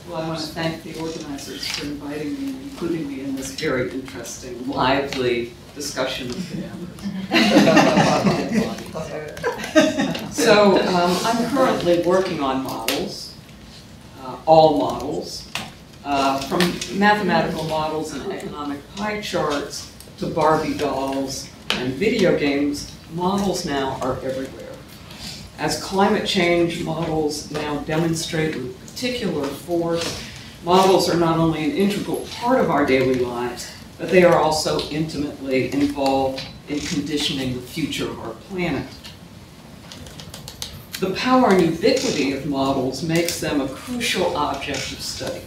Well, I want to thank the organizers for inviting me and including me in this very interesting, lively discussion of cadavers. So I'm currently working on models, all models, from mathematical models and economic pie charts to Barbie dolls and video games. Models now are everywhere. As climate change models now demonstrate with particular force, models are not only an integral part of our daily lives, but they are also intimately involved in conditioning the future of our planet. The power and ubiquity of models makes them a crucial object of study.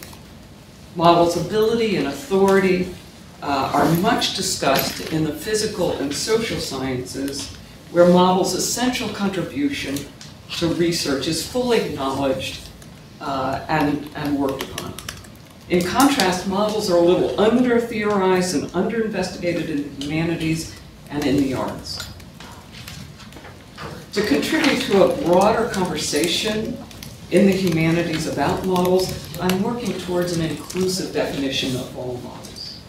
Models' ability and authority are much discussed in the physical and social sciences, where models' essential contribution to research is fully acknowledged and worked upon. In contrast, models are a little under-theorized and under-investigated in the humanities and in the arts. To contribute to a broader conversation in the humanities about models, I'm working towards an inclusive definition of all models.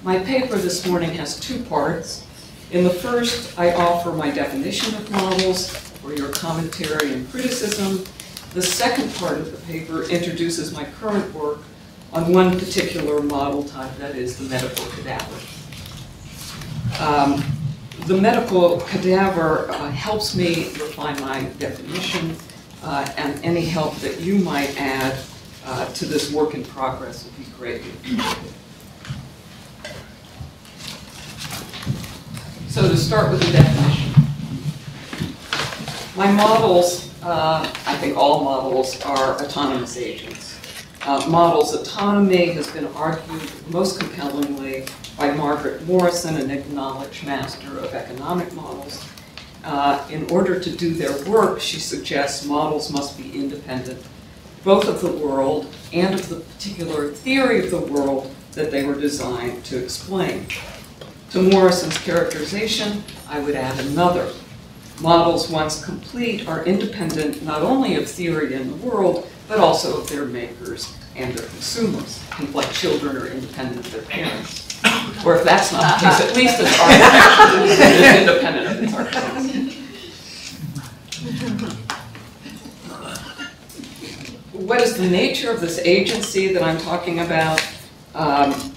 My paper this morning has two parts. In the first, I offer my definition of models for your commentary and criticism. The second part of the paper introduces my current work on one particular model type, that is the medical cadaver. The medical cadaver helps me refine my definition, and any help that you might add to this work in progress would be greatly appreciated. So to start with the definition. My models, I think all models, are autonomous agents. Models' autonomy has been argued most compellingly by Margaret Morrison, an acknowledged master of economic models. In order to do their work, she suggests models must be independent, both of the world and of the particular theory of the world that they were designed to explain. To Morrison's characterization, I would add another. Models, once complete, are independent not only of theory and the world, but also of their makers and their consumers, like children are independent of their parents. Or if that's not the case, at least its architecture is independent of its architects. What is the nature of this agency that I'm talking about?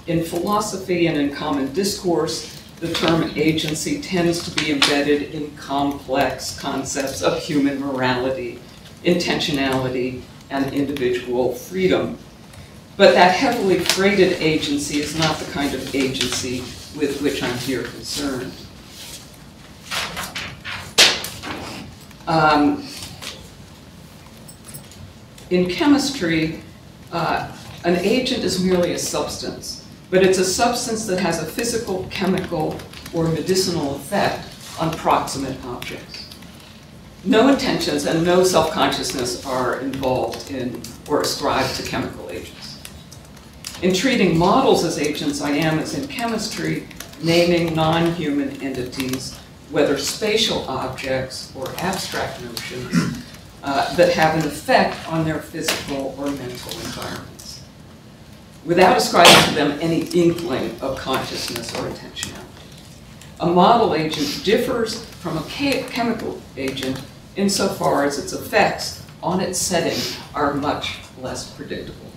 In philosophy and in common discourse, the term agency tends to be embedded in complex concepts of human morality, intentionality, and individual freedom. But that heavily freighted agency is not the kind of agency with which I'm here concerned. In chemistry, an agent is merely a substance, but it's a substance that has a physical, chemical, or medicinal effect on proximate objects. No intentions and no self-consciousness are involved in or ascribed to chemical agents. In treating models as agents, I am, as in chemistry, naming non-human entities, whether spatial objects or abstract notions, that have an effect on their physical or mental environments, without ascribing to them any inkling of consciousness or intentionality. A model agent differs from a chemical agent insofar as its effects on its setting are much less predictable.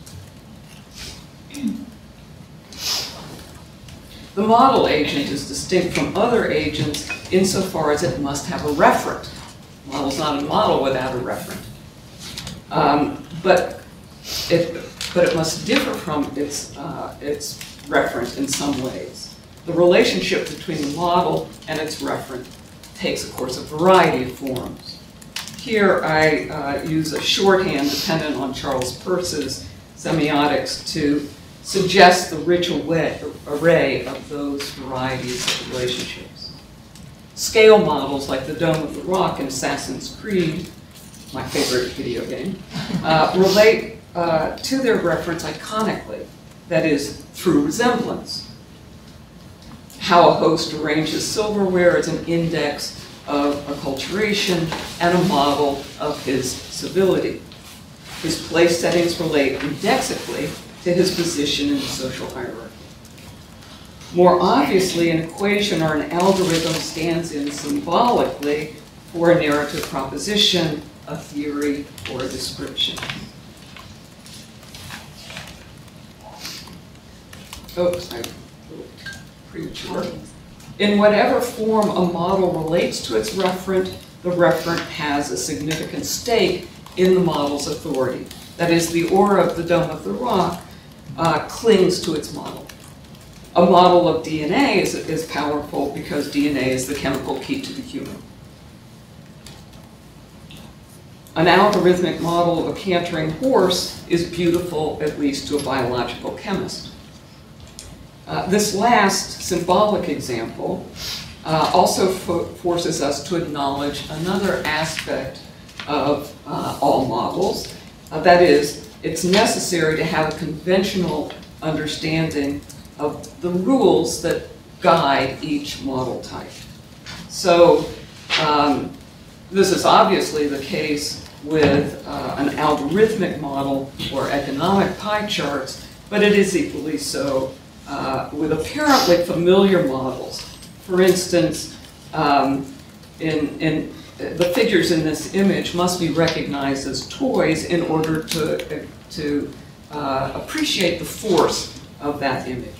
The model agent is distinct from other agents insofar as it must have a referent. A model's not a model without a referent. But it must differ from its referent in some ways. The relationship between the model and its referent takes, of course, a variety of forms. Here I use a shorthand dependent on Charles Peirce's semiotics to suggest the rich array of those varieties of relationships. Scale models like the Dome of the Rock in Assassin's Creed, my favorite video game, relate to their reference iconically, that is, through resemblance. How a host arranges silverware is an index of acculturation and a model of his civility. His place settings relate indexically to his position in the social hierarchy. More obviously, an equation or an algorithm stands in symbolically for a narrative proposition, a theory, or a description. Oops, I'm a little premature. In whatever form a model relates to its referent, the referent has a significant stake in the model's authority. That is, the aura of the Dome of the Rock clings to its model. A model of DNA is powerful because DNA is the chemical key to the human. An algorithmic model of a cantering horse is beautiful, at least to a biological chemist. This last symbolic example also forces us to acknowledge another aspect of all models. That is, it's necessary to have a conventional understanding of the rules that guide each model type. So this is obviously the case with an algorithmic model or economic pie charts, but it is equally so with apparently familiar models. For instance, the figures in this image must be recognized as toys in order to appreciate the force of that image.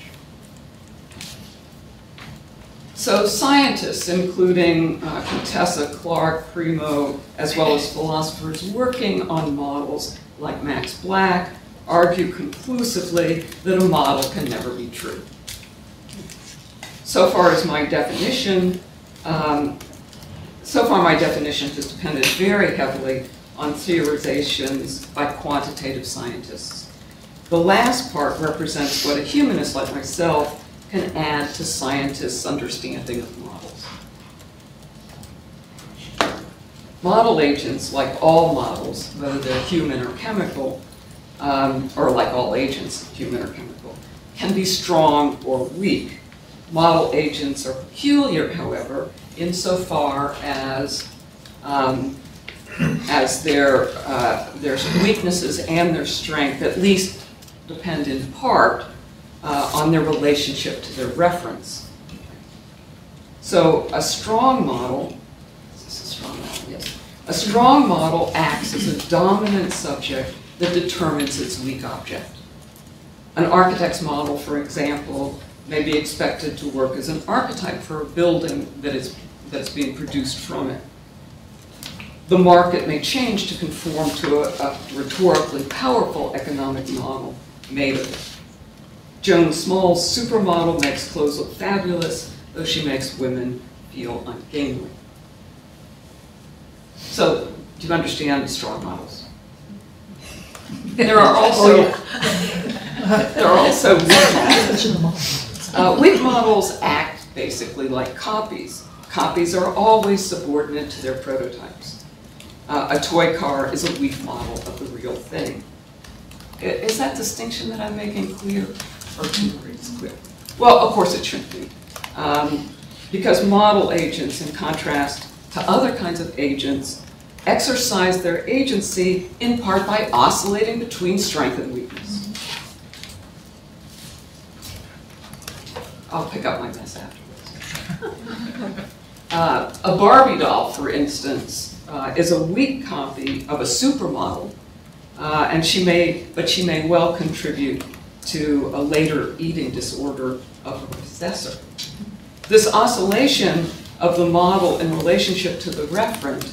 So scientists, including Contessa, Clark, Primo, as well as philosophers working on models like Max Black, argue conclusively that a model can never be true. So far my definition has depended very heavily on theorizations by quantitative scientists. The last part represents what a humanist like myself can add to scientists' understanding of models. Model agents, like all models, whether they're human or chemical, or like all agents, human or chemical, can be strong or weak. Model agents are peculiar, however, insofar as their weaknesses and their strength at least depend in part on their relationship to their reference. So a strong model, is this a strong model? Yes. A strong model acts as a dominant subject that determines its weak object. An architect's model, for example, may be expected to work as an archetype for a building that's being produced from it. The market may change to conform to a rhetorically powerful economic model made of it. Joan Small's supermodel makes clothes look fabulous, though she makes women feel ungainly. So, do you understand the strong models? There are also weak models. Weak models act basically like copies. Copies are always subordinate to their prototypes. A toy car is a weak model of the real thing. Is that distinction that I'm making clear? Or it's clear? Well, of course it should be. Because model agents, in contrast to other kinds of agents, exercise their agency in part by oscillating between strength and weakness. I'll pick up my mess afterwards. A Barbie doll, for instance, is a weak copy of a supermodel, but she may well contribute to a later eating disorder of her possessor. This oscillation of the model in relationship to the referent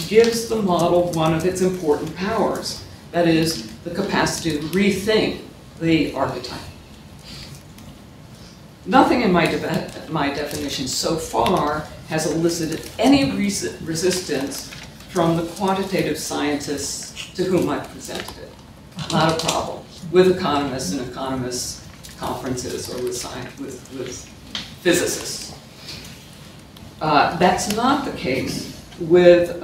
gives the model one of its important powers, that is, the capacity to rethink the archetype. Nothing in my definition so far has elicited any resistance from the quantitative scientists to whom I've presented it. Not a problem with economists and economists' conferences or with physicists. That's not the case with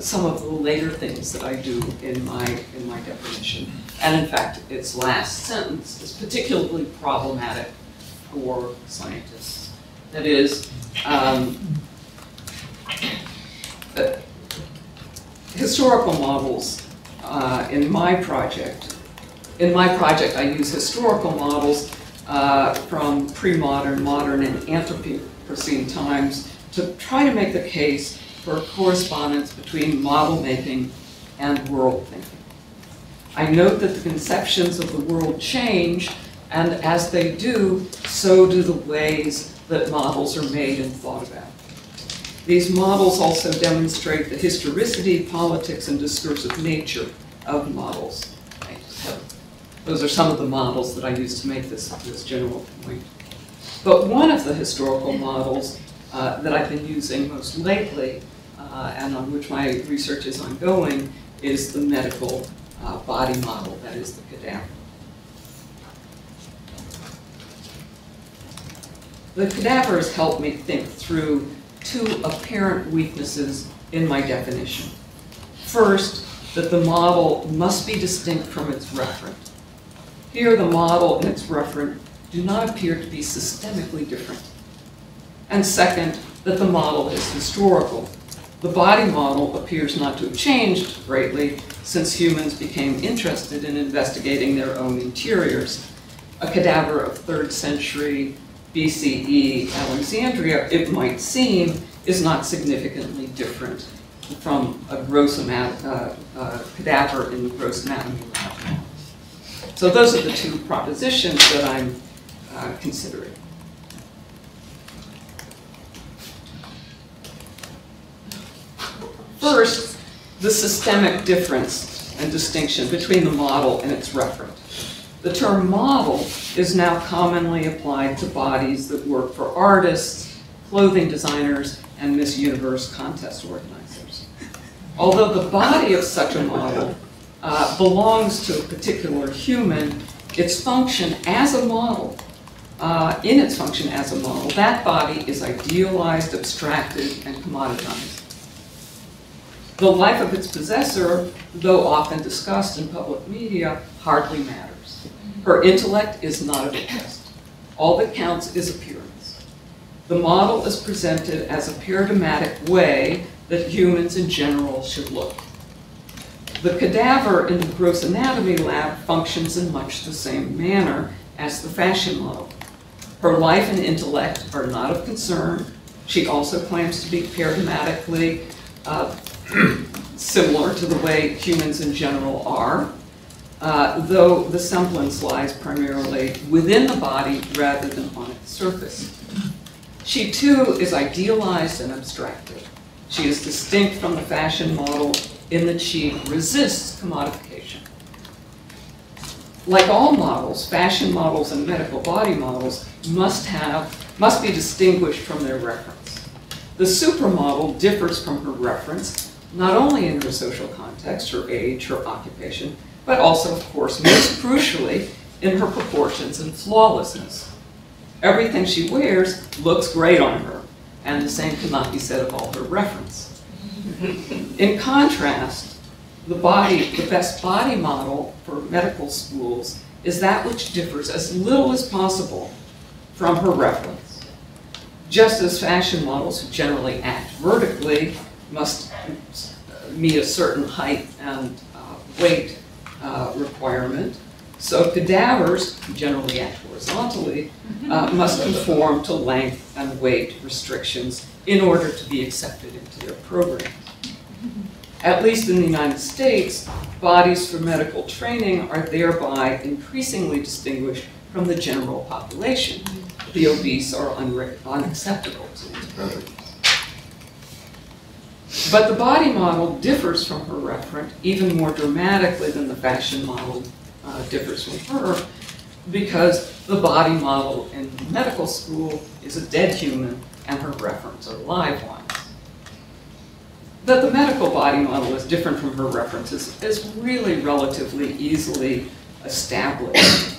some of the later things that I do in my definition. And in fact, its last sentence is particularly problematic for scientists. That is, historical models in my project. In my project, I use historical models from pre-modern, modern, and Anthropocene times to try to make the case for a correspondence between model making and world thinking. I note that the conceptions of the world change, and as they do, so do the ways that models are made and thought about. These models also demonstrate the historicity, politics, and discursive nature of models. Those are some of the models that I use to make this general point. But one of the historical models that I've been using most lately, and on which my research is ongoing, is the medical body model, that is the cadaver. The cadavers help me think through two apparent weaknesses in my definition. First, that the model must be distinct from its referent. Here, the model and its referent do not appear to be systemically different. And second, that the model is historical. The body model appears not to have changed greatly since humans became interested in investigating their own interiors. A cadaver of 3rd century BCE Alexandria, it might seem, is not significantly different from a cadaver in the gross anatomy lab. So those are the two propositions that I'm considering. First, the systemic difference and distinction between the model and its referent. The term model is now commonly applied to bodies that work for artists, clothing designers, and Miss Universe contest organizers. Although the body of such a model belongs to a particular human, its function as a model, in its function as a model, that body is idealized, abstracted, and commoditized. The life of its possessor, though often discussed in public media, hardly matters. Her intellect is not of interest. All that counts is appearance. The model is presented as a paradigmatic way that humans in general should look. The cadaver in the gross anatomy lab functions in much the same manner as the fashion model. Her life and intellect are not of concern. She also claims to be paradigmatically similar to the way humans in general are, though the semblance lies primarily within the body rather than on its surface. She too is idealized and abstracted. She is distinct from the fashion model in that she resists commodification. Like all models, fashion models and medical body models must be distinguished from their reference. The supermodel differs from her reference not only in her social context, her age, her occupation, but also, of course, most crucially, in her proportions and flawlessness. Everything she wears looks great on her, and the same cannot be said of all her reference. In contrast, the best body model for medical schools is that which differs as little as possible from her reference. Just as fashion models who generally act vertically must meet a certain height and weight requirement, so cadavers, who generally act horizontally, must conform to length and weight restrictions in order to be accepted into their program. At least in the United States, bodies for medical training are thereby increasingly distinguished from the general population. The obese are unacceptable to these programs. But the body model differs from her referent even more dramatically than the fashion model differs from her, because the body model in medical school is a dead human and her referents are live ones. That the medical body model is different from her references is really relatively easily established.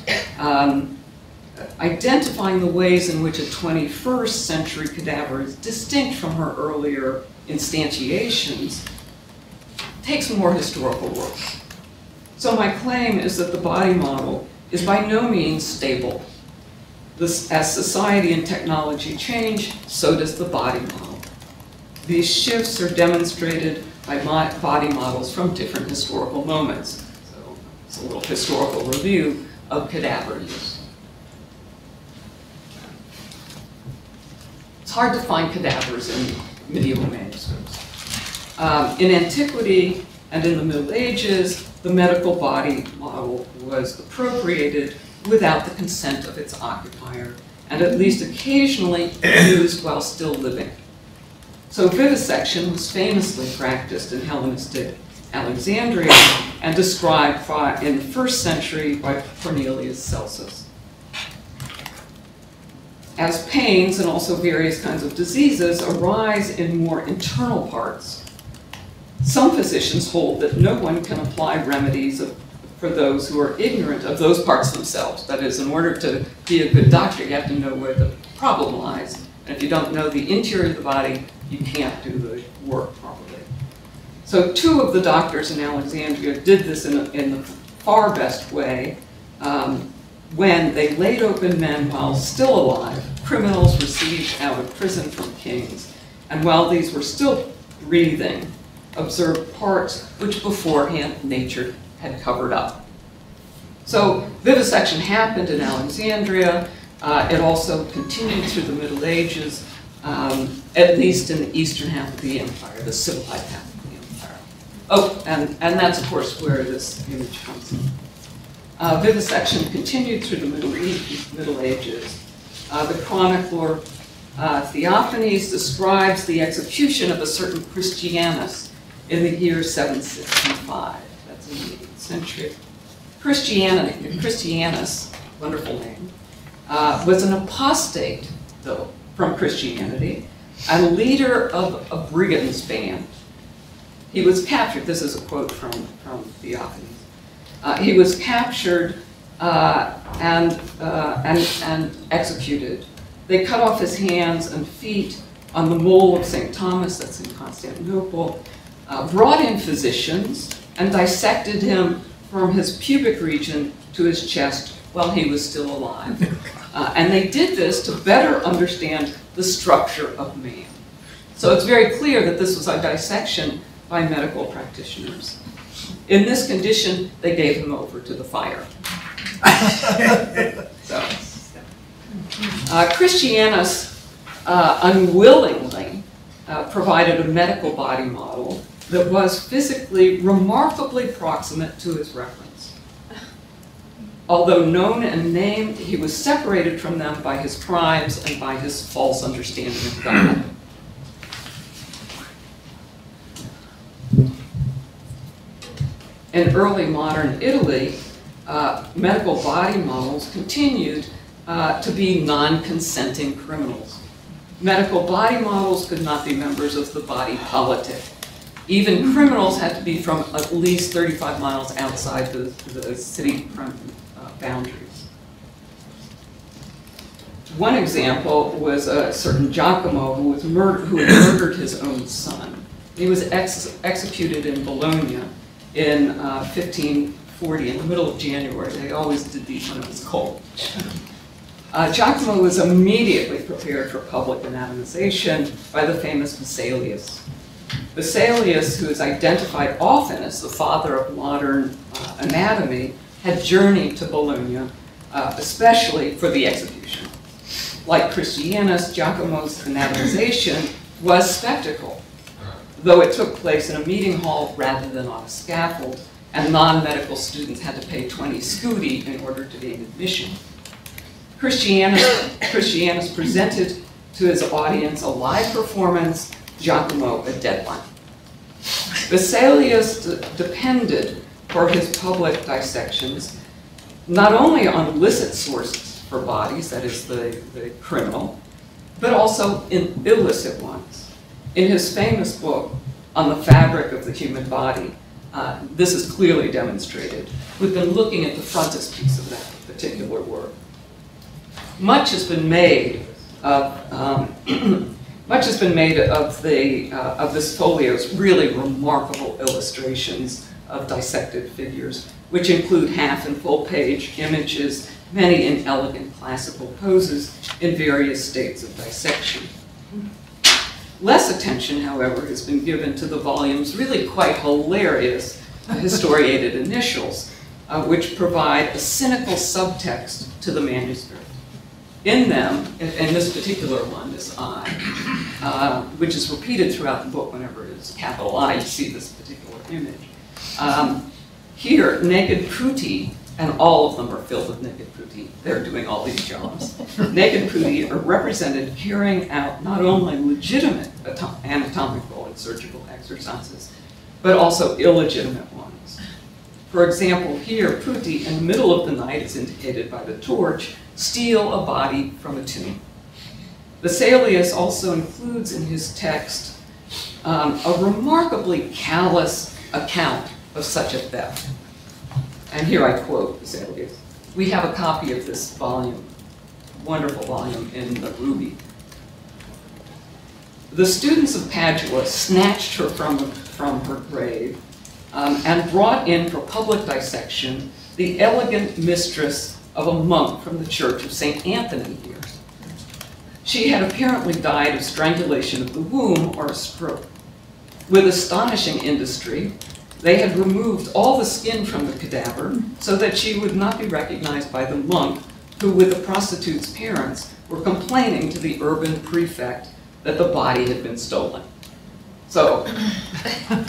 Identifying the ways in which a 21st century cadaver is distinct from her earlier instantiations takes more historical work. So my claim is that the body model is by no means stable. As society and technology change, so does the body model. These shifts are demonstrated by body models from different historical moments. So it's a little historical review of cadavers. It's hard to find cadavers in medieval manuscripts. In antiquity and in the Middle Ages, the medical body model was appropriated without the consent of its occupier, and at least occasionally used while still living. So vivisection was famously practiced in Hellenistic Alexandria and described in the 1st century by Cornelius Celsus. As pains and also various kinds of diseases arise in more internal parts, some physicians hold that no one can apply remedies for those who are ignorant of those parts themselves. That is, in order to be a good doctor, you have to know where the problem lies. And if you don't know the interior of the body, you can't do the work properly. So 2 of the doctors in Alexandria did this in the far best way when they laid open men while still alive, criminals received out of prison from kings, and while these were still breathing, observed parts which beforehand nature had covered up. So vivisection happened in Alexandria. It also continued through the Middle Ages, at least in the eastern half of the empire, the civilized half of the empire. Oh, and that's of course where this image comes in. Vivisection continued through the Middle Ages. The chronicler Theophanes describes the execution of a certain Christianus in the year 765. That's in the 8th century. Christianus, wonderful name, was an apostate, though, from Christianity, and leader of a brigands band. He was captured, this is a quote from Theophanes. He was captured and executed. They cut off his hands and feet on the mole of St. Thomas, that's in Constantinople, brought in physicians and dissected him from his pubic region to his chest while he was still alive. And they did this to better understand the structure of man. So it's very clear that this was a dissection by medical practitioners. In this condition, they gave him over to the fire. So, Christianus unwillingly provided a medical body model that was physically remarkably proximate to his reference. Although known and named, he was separated from them by his crimes and by his false understanding of God. In early modern Italy, medical body models continued to be non-consenting criminals. Medical body models could not be members of the body politic. Even criminals had to be from at least 35 miles outside the city boundaries. One example was a certain Giacomo who had murdered his own son. He was executed in Bologna in 1540, in the middle of January. They always did these when it was cold. Giacomo was immediately prepared for public anatomization by the famous Vesalius. Vesalius, who is identified often as the father of modern anatomy, had journeyed to Bologna, especially for the execution. Like Christianus, Giacomo's anatomization was spectacle, though it took place in a meeting hall rather than on a scaffold, and non-medical students had to pay 20 scudi in order to gain admission. Christianus presented to his audience a live performance, Giacomo a dead one. Vesalius depended for his public dissections not only on licit sources for bodies, that is the criminal, but also in illicit ones. In his famous book, On the Fabric of the Human Body, this is clearly demonstrated. We've been looking at the frontispiece of that particular work. Much has been made of this folio's really remarkable illustrations of dissected figures, which include half and full page images, many in elegant classical poses in various states of dissection. Less attention, however, has been given to the volume's really quite hilarious historiated initials, which provide a cynical subtext to the manuscript. In them, and this particular one is I, which is repeated throughout the book whenever it's capital I, you see this particular image. Here, naked putti, and all of them are filled with naked putti. They're doing all these jobs. Naked putti are represented carrying out not only legitimate anatomical and surgical exercises, but also illegitimate ones. For example, here, putti, in the middle of the night, as indicated by the torch, steal a body from a tomb. Vesalius also includes in his text a remarkably callous account of such a theft. And here I quote Vesalius. We have a copy of this volume, wonderful volume, in the Ruby. The students of Padua snatched her from her grave and brought in for public dissection the elegant mistress of a monk from the Church of St. Anthony here. She had apparently died of strangulation of the womb or a stroke. With astonishing industry, they had removed all the skin from the cadaver so that she would not be recognized by the monk who, with the prostitute's parents, were complaining to the urban prefect that the body had been stolen. So, and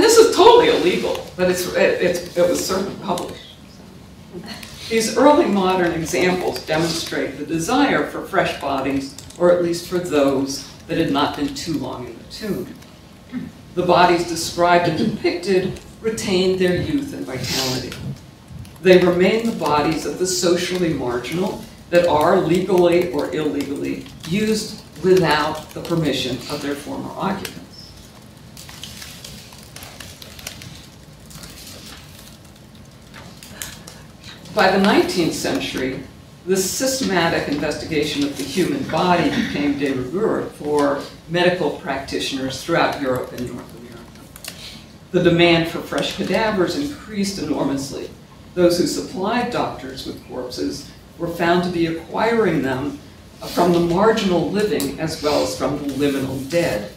this is totally illegal, but it was certainly published. These early modern examples demonstrate the desire for fresh bodies, or at least for those that had not been too long in the tomb. The bodies described and depicted retained their youth and vitality. They remain the bodies of the socially marginal that are legally or illegally used without the permission of their former occupants. By the 19th century, the systematic investigation of the human body became de rigueur for medical practitioners throughout Europe and North America. The demand for fresh cadavers increased enormously. Those who supplied doctors with corpses were found to be acquiring them from the marginal living as well as from the liminal dead.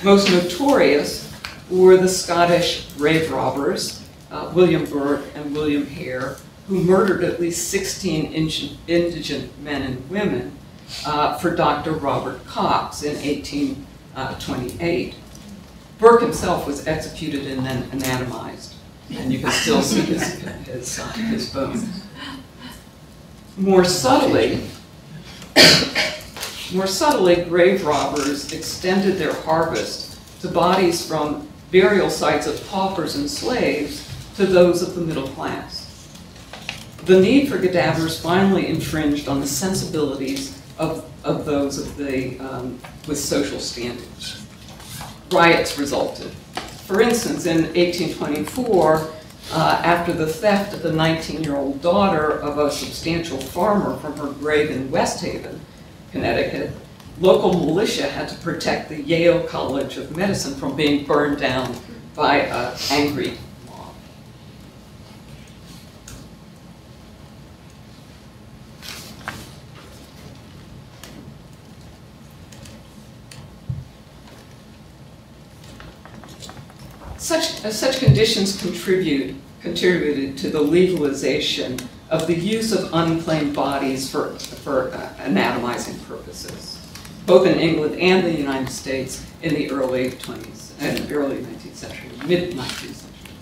Most notorious were the Scottish grave robbers, William Burke and William Hare, who murdered at least 16 indigent men and women for Dr. Robert Cox in 1828. Burke himself was executed and then anatomized, and you can still see his bones. More subtly, grave robbers extended their harvest to bodies from burial sites of paupers and slaves to those of the middle class. The need for cadavers finally infringed on the sensibilities of those of with social standing. Riots resulted. For instance, in 1824, after the theft of the 19-year-old daughter of a substantial farmer from her grave in West Haven, Connecticut, local militia had to protect the Yale College of Medicine from being burned down by an angry mob. Such conditions contributed to the legalization of the use of unclaimed bodies for anatomizing purposes, both in England and the United States in the early 20s and early 19th century, mid-19th century.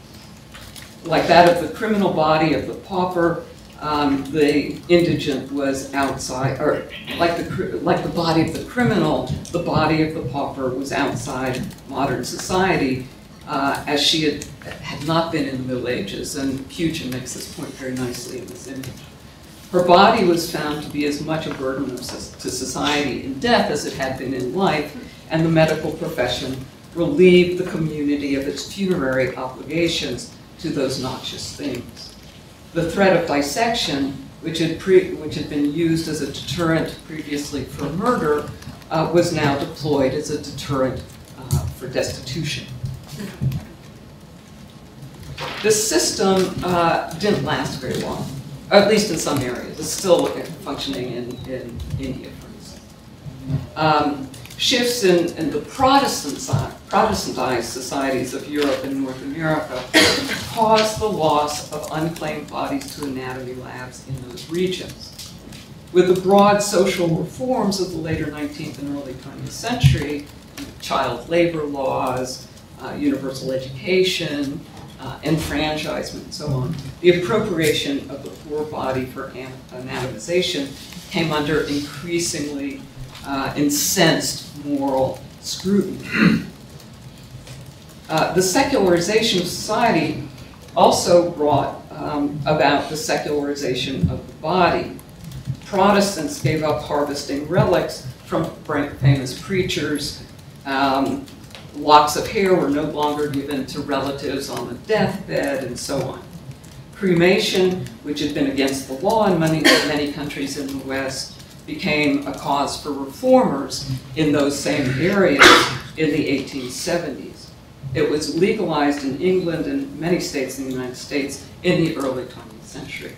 Like that of the criminal body of the pauper, the indigent was outside, or like the body of the criminal, the body of the pauper was outside modern society, as she had not been in the Middle Ages, and Pugin makes this point very nicely in this image. Her body was found to be as much a burden to society in death as it had been in life, and the medical profession relieved the community of its funerary obligations to those noxious things. The threat of dissection, which had been used as a deterrent previously for murder, was now deployed as a deterrent for destitution. This system didn't last very long, or at least in some areas. It's still functioning in India, for instance. Shifts in the Protestantized societies of Europe and North America caused the loss of unclaimed bodies to anatomy labs in those regions. With the broad social reforms of the later 19th and early 20th century, child labor laws, universal education, enfranchisement, and so on, the appropriation of the poor body for anatomization came under increasingly incensed moral scrutiny. The secularization of society also brought about the secularization of the body. Protestants gave up harvesting relics from famous preachers. Locks of hair were no longer given to relatives on the deathbed, and so on. Cremation, which had been against the law in many countries in the West, became a cause for reformers in those same areas in the 1870s. It was legalized in England and many states in the United States in the early 20th century.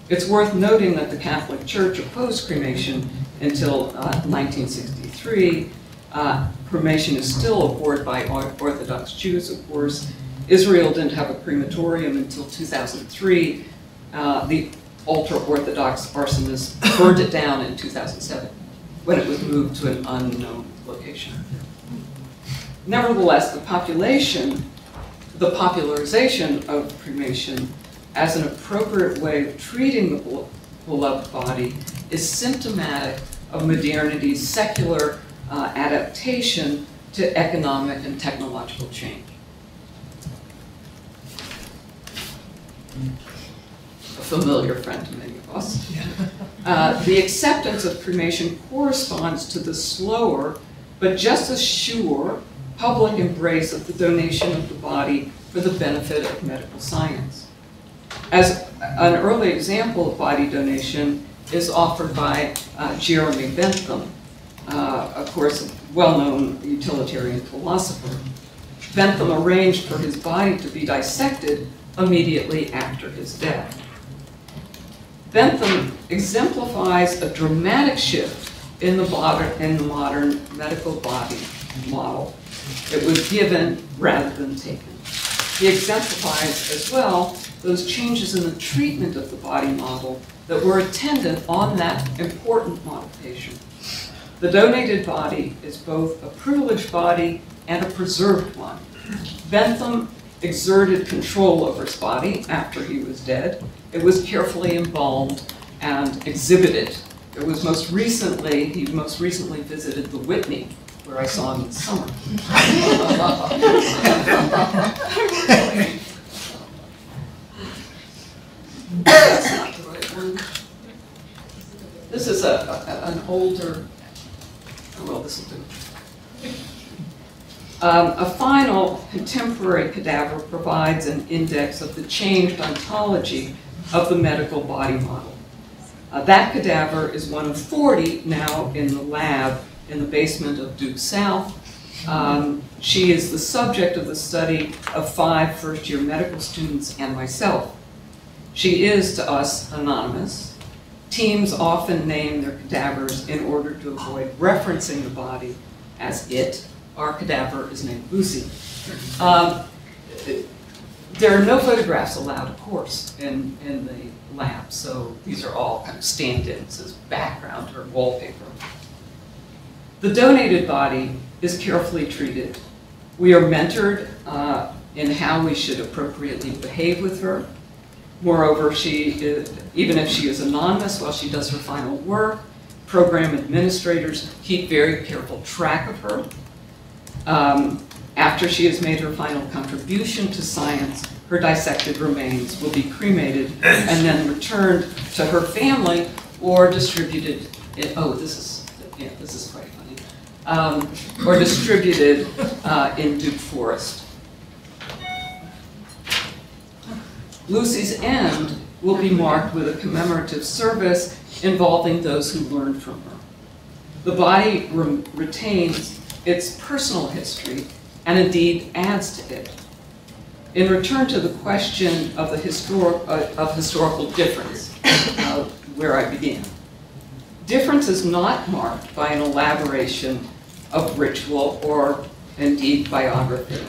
It's worth noting that the Catholic Church opposed cremation until 1963. Cremation is still abhorred by Orthodox Jews, of course. Israel didn't have a crematorium until 2003. The ultra-Orthodox arsonist burned it down in 2007 when it was moved to an unknown location. Nevertheless, the popularization of cremation as an appropriate way of treating the beloved body is symptomatic of modernity's secular adaptation to economic and technological change. A familiar friend to many of us. The acceptance of cremation corresponds to the slower, but just as sure, public embrace of the donation of the body for the benefit of medical science. As an early example of body donation is offered by Jeremy Bentham, of course, a well-known utilitarian philosopher. Bentham arranged for his body to be dissected immediately after his death. Bentham exemplifies a dramatic shift in the modern medical body model. It was given rather than taken. He exemplifies as well those changes in the treatment of the body model that were attendant on that important modification. The donated body is both a privileged body and a preserved one. Bentham exerted control over his body after he was dead. It was carefully embalmed and exhibited. He most recently visited the Whitney, where I saw him in summer. That's not the right one. This is an older, oh, well, this will do. A final contemporary cadaver provides an index of the changed ontology of the medical body model. That cadaver is one of 40 now in the lab in the basement of Duke South. She is the subject of the study of 5 first-year medical students and myself. She is, to us, anonymous. Teams often name their cadavers in order to avoid referencing the body as it. Our cadaver is named Lucy. There are no photographs allowed, of course, in the lab, so these are all kind of stand-ins as background or wallpaper. The donated body is carefully treated. We are mentored in how we should appropriately behave with her. Moreover, even if she is anonymous while she does her final work, program administrators keep very careful track of her. After she has made her final contribution to science, her dissected remains will be cremated and then returned to her family or distributed this is quite funny. Or distributed in Duke Forest. Lucy's end will be marked with a commemorative service involving those who learned from her. The body retains its personal history and indeed adds to it. In return to the question of the historical difference, where I began, Difference is not marked by an elaboration of ritual or indeed biography.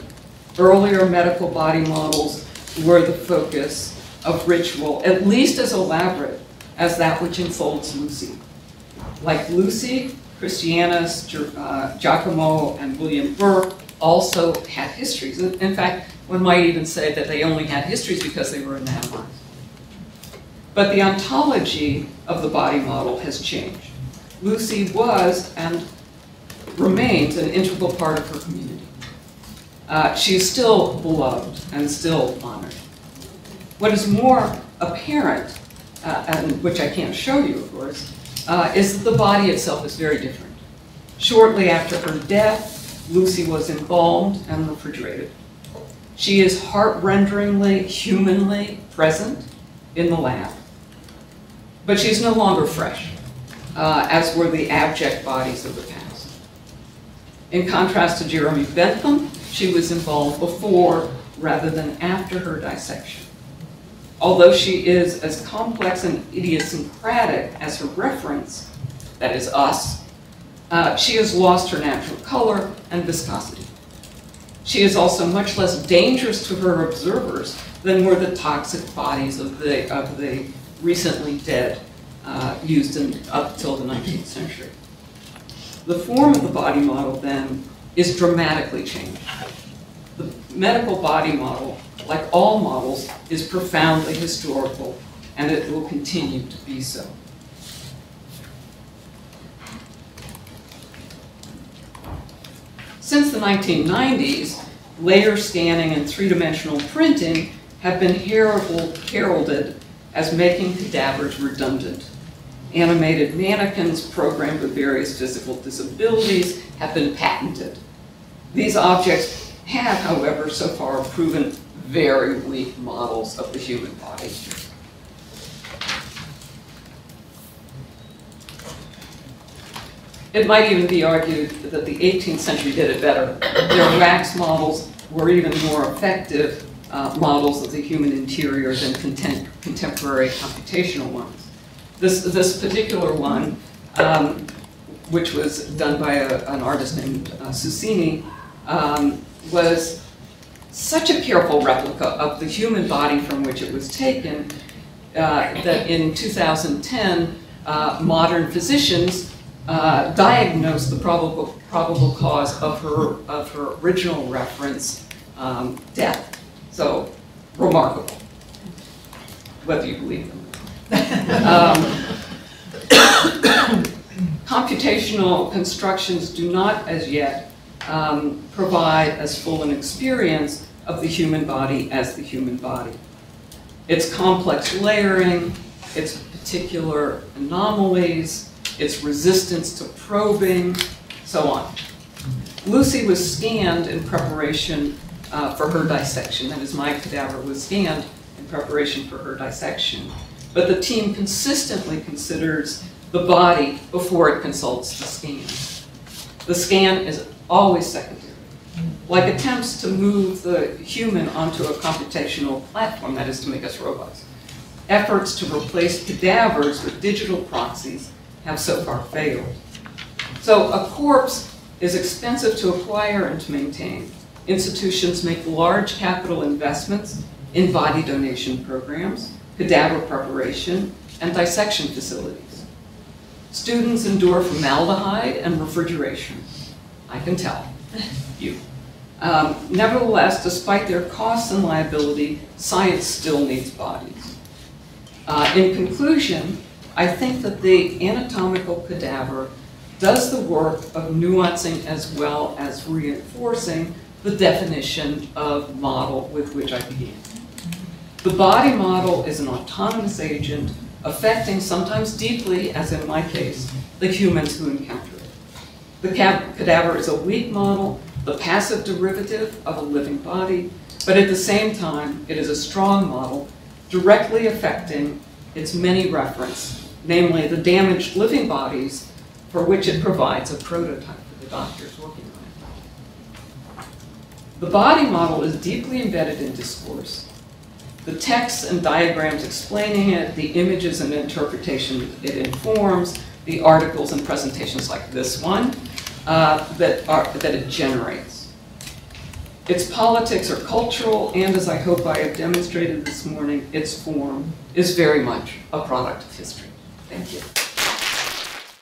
Earlier medical body models were the focus of ritual, at least as elaborate as that which enfolds Lucy. Like Lucy, Christianus, Giacomo, and William Burke also had histories. In fact, one might even say that they only had histories because they were anatomized. But the ontology of the body model has changed. Lucy was and remains an integral part of her community. She's still beloved and still honored. What is more apparent, and which I can't show you, of course, is that the body itself is very different. Shortly after her death, Lucy was embalmed and refrigerated. She is heart-renderingly, humanly present in the lab. But she's no longer fresh, as were the abject bodies of the past. In contrast to Jeremy Bentham, she was embalmed before rather than after her dissection. Although she is as complex and idiosyncratic as her reference, that is us, she has lost her natural color and viscosity. She is also much less dangerous to her observers than were the toxic bodies of the recently dead used up till the 19th century. The form of the body model, then, is dramatically changed. The medical body model, like all models, is profoundly historical, and it will continue to be so. Since the 1990s, layer scanning and three-dimensional printing have been heralded as making cadavers redundant. Animated mannequins programmed with various physical disabilities have been patented. These objects have, however, so far proven very weak models of the human body. It might even be argued that the 18th century did it better. Their wax models were even more effective models of the human interior than contemporary computational ones. This particular one, which was done by an artist named Susini, was such a careful replica of the human body from which it was taken that in 2010, modern physicians diagnosed the probable cause of her original reference, death. So, remarkable, whether you believe them. Computational constructions do not, as yet, provide as full an experience of the human body as the human body. Its complex layering, its particular anomalies, its resistance to probing, so on. Lucy was scanned in preparation for her dissection. That is, my cadaver was scanned in preparation for her dissection. But the team consistently considers the body before it consults the scan. The scan is always secondary. Like attempts to move the human onto a computational platform, that is to make us robots. Efforts to replace cadavers with digital proxies have so far failed. So a corpse is expensive to acquire and to maintain. Institutions make large capital investments in body donation programs, cadaver preparation, and dissection facilities. Students endure formaldehyde and refrigeration. I can tell you. Nevertheless, despite their costs and liability, science still needs bodies. In conclusion, I think that the anatomical cadaver does the work of nuancing as well as reinforcing the definition of model with which I began. The body model is an autonomous agent affecting sometimes deeply, as in my case, the humans who encounter it. The cadaver is a weak model, the passive derivative of a living body, but at the same time, it is a strong model directly affecting its many reference, namely the damaged living bodies for which it provides a prototype for the doctors working on it. The body model is deeply embedded in discourse. The texts and diagrams explaining it, the images and interpretation it informs, the articles and presentations like this one that it generates. Its politics are cultural, and as I hope I have demonstrated this morning, its form is very much a product of history. Thank you.